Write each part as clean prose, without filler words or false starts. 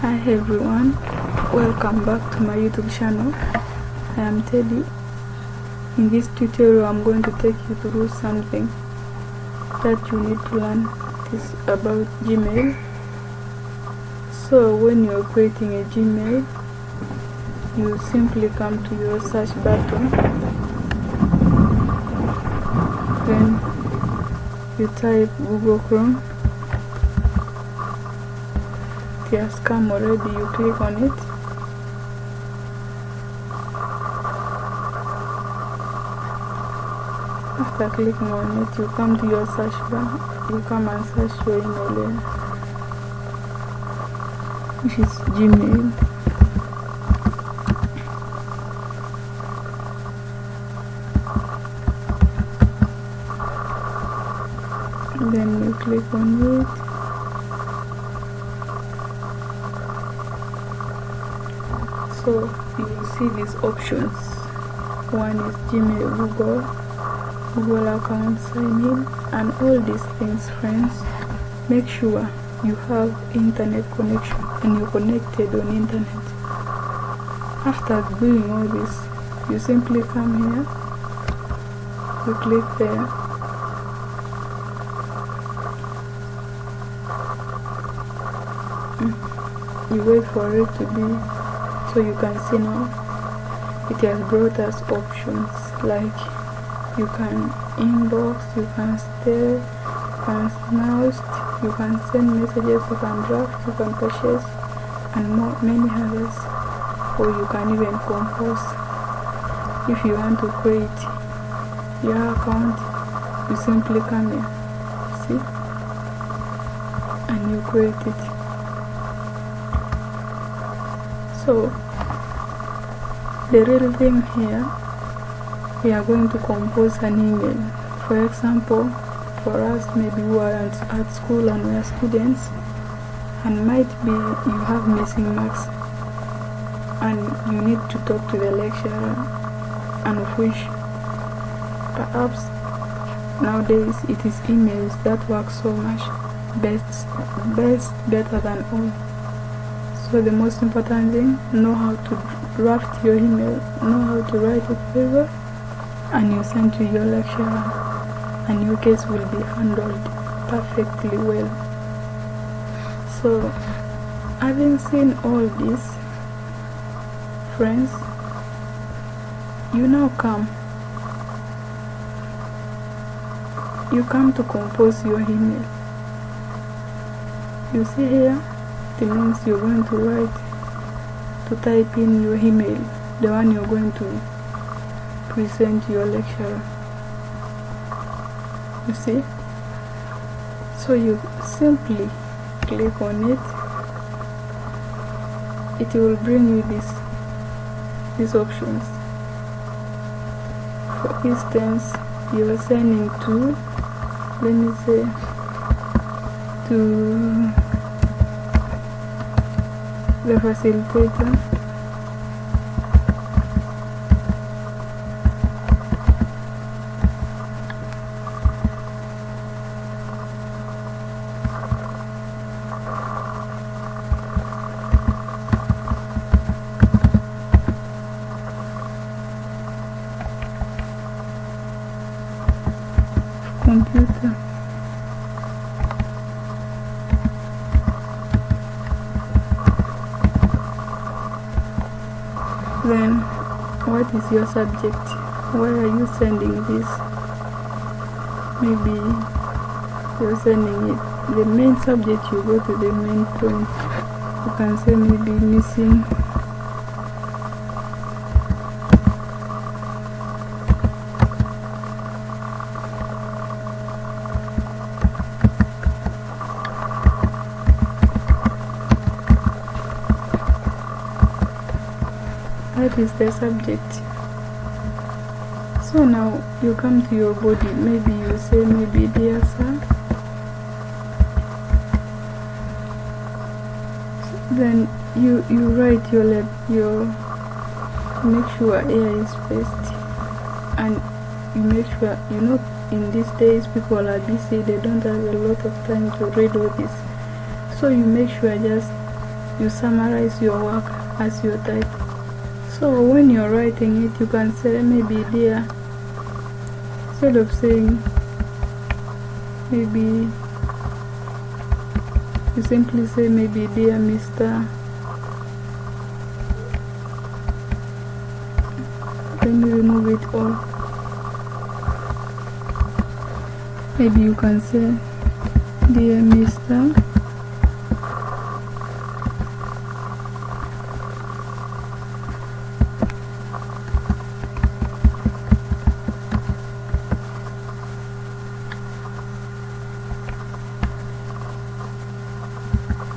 Hi everyone, welcome back to my YouTube channel. I am Teddy. In this tutorial I'm going to take you through something that you need to learn. This about Gmail. So when you are creating a Gmail, you simply come to your search button, then you type Google Chrome. It has come already, you click on it. After clicking on it, you come to your search bar, you come and search your email here, which is Gmail. Then you click on it. So you will see these options. One is Gmail, Google account, sign in, and all these things, friends. Make sure you have internet connection and you're connected on internet. After doing all this, you simply come here, you click there, you wait for it to be, so you can see now it has brought us options like you can inbox, you can stay, you can snooze, you can send messages, you can draft, you can purchase, and many others. Or you can even compose. If you want to create your account, you simply come here, see, and you create it. So the real thing here, we are going to compose an email. For example, for us, maybe we are at school and we are students, and might be you have missing marks and you need to talk to the lecturer, and of which perhaps nowadays it is emails that work so much better than all. So the most important thing, know how to draft your email, know how to write it very well, and you send to your lecturer, and your case will be handled perfectly well. So having seen all this, friends, you now come to compose your email. You see here, it means you're going to write, to type in your email, the one you're going to present to your lecturer. You see? So you simply click on it. It will bring you these options. For instance, you are sending to, let me say, to the facilitator. Computer. Then what is your subject? Why are you sending this? Maybe you're sending it, the main subject, you go to the main point. You can say maybe missing that is the subject. So now you come to your body, maybe you say maybe dear sir, then you write your make sure air is spaced, and you make sure, you know, in these days people are busy, they don't have a lot of time to read all this. So you make sure just you summarize your work as you type. So when you're writing it, you can say maybe dear, instead of saying maybe, you simply say maybe dear Mr. Let me remove it all. Maybe you can say dear Mr.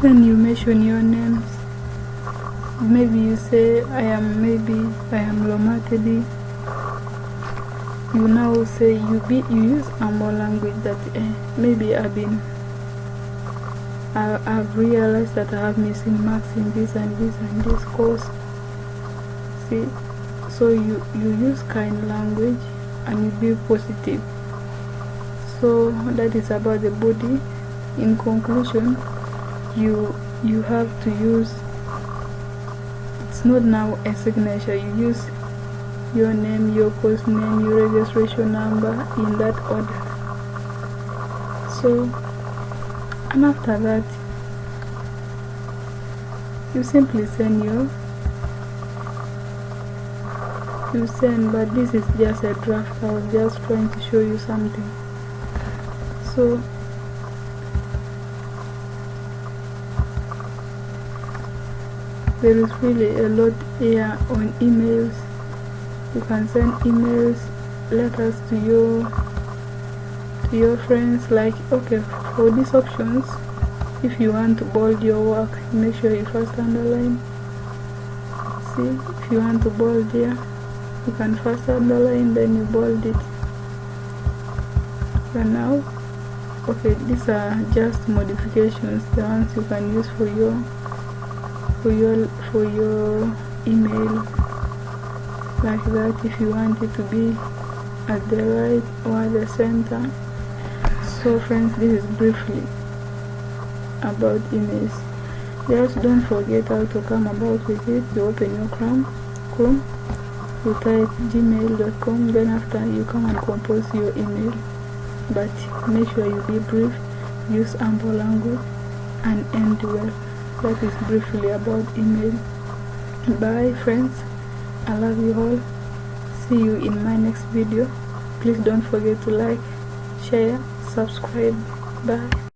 Then you mention your names. Maybe you say I am Lomatedi. You now say you use Ambo language that maybe I've realized that I have missing marks in this and this and this course. See, so you use kind language and you be positive. So that is about the body. In conclusion, you have to use, it's not now a signature, you use your name, your course name, your registration number in that order. So, and after that, you simply send but this is just a draft. I was just trying to show you something. So there is really a lot here on emails. You can send emails, letters to your friends. Like, okay, for these options, if you want to bold your work, make sure you first underline. See, if you want to bold here, you can first underline, then you bold it. And now, okay, these are just modifications, the ones you can use for your email, like that, if you want it to be at the right or at the center. So friends, this is briefly about emails. Just don't forget how to come about with it. You open your Chrome, you type gmail.com, then after you come and compose your email, but make sure you be brief, use ample language, and end well. That is briefly about email. Bye friends, I love you all. See you in my next video. Please don't forget to like, share, subscribe. Bye.